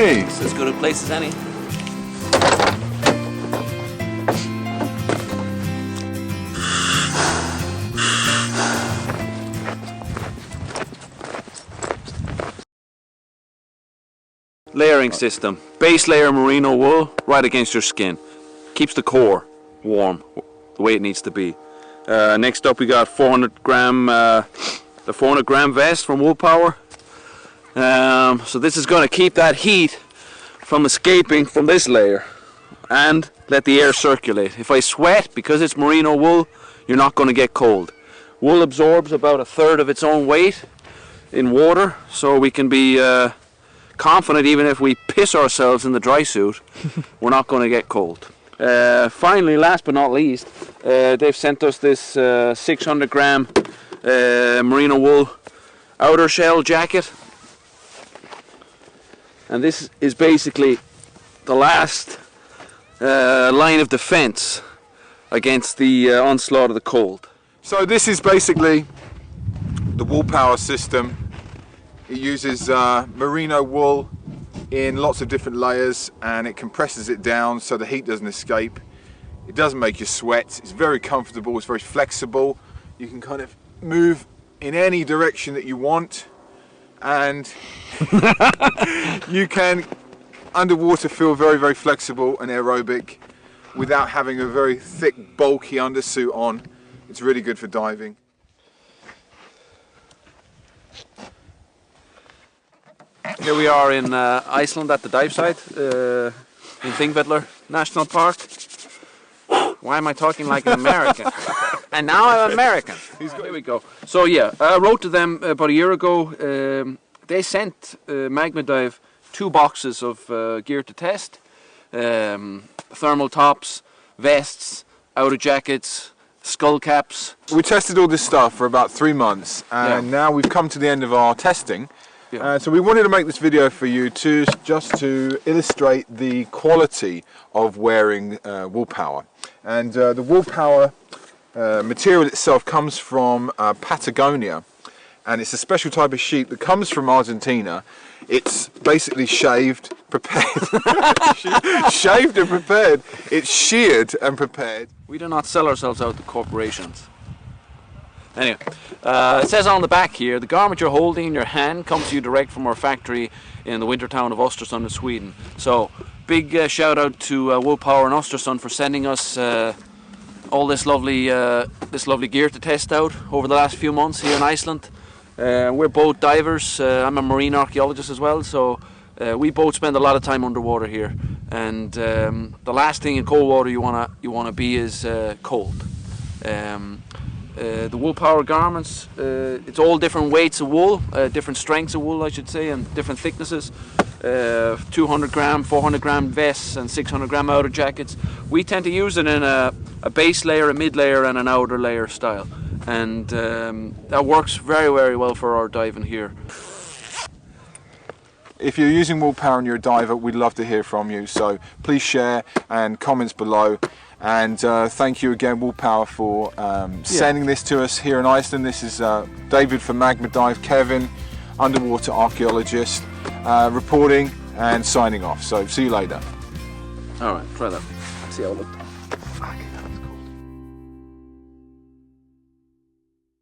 Hey! It's as good a place as any. Layering system. Base layer merino wool right against your skin. Keeps the core warm the way it needs to be. Next up we got 400 gram, the 400 gram vest from Woolpower. So this is going to keep that heat from escaping from this layer and let the air circulate. If I sweat, because it's merino wool, you're not going to get cold. Wool absorbs about 1/3 of its own weight in water, so we can be confident even if we piss ourselves in the dry suit, we're not going to get cold. Finally, last but not least, they've sent us this 600 gram merino wool outer shell jacket. And this is basically the last line of defense against the onslaught of the cold. So this is basically the Woolpower system. It uses merino wool in lots of different layers, and it compresses it down so the heat doesn't escape. It doesn't make you sweat. It's very comfortable, it's very flexible. You can kind of move in any direction that you want, and you can underwater feel very, very flexible and aerobic without having a very thick, bulky undersuit on. It's really good for diving. Here we are in Iceland at the dive site in Thingvellir National Park. Why am I talking like an American? And now I'm American. Here we go. So yeah, I wrote to them about a year ago. They sent Magma Dive 2 boxes of gear to test. Thermal tops, vests, outer jackets, skull caps. We tested all this stuff for about 3 months, and now we've come to the end of our testing. Yeah. So we wanted to make this video for you just to illustrate the quality of wearing Woolpower. And the Woolpower material itself comes from Patagonia, and it's a special type of sheep that comes from Argentina. It's basically shaved, prepared, shaved and prepared. It's sheared and prepared. We do not sell ourselves out to corporations. Anyway, it says on the back here, the garment you're holding in your hand comes to you direct from our factory in the winter town of Östersund in Sweden. So, big shout out to Woolpower and Östersund for sending us all this lovely gear to test out over the last few months here in Iceland. We're both divers. I'm a marine archaeologist as well, so we both spend a lot of time underwater here. And the last thing in cold water you wanna be is cold. The Woolpower garments, it's all different weights of wool, different strengths of wool I should say, and different thicknesses. 200 gram, 400 gram vests and 600 gram outer jackets. We tend to use it in a base layer, a mid layer and an outer layer style. And that works very, very well for our diving here. If you're using Woolpower and you're a diver, we'd love to hear from you. So please share and comments below. And thank you again, Woolpower, for sending this to us here in Iceland. This is David from Magma Dive, Kevin, underwater archaeologist, reporting and signing off. So see you later. All right, try that. See how it looks.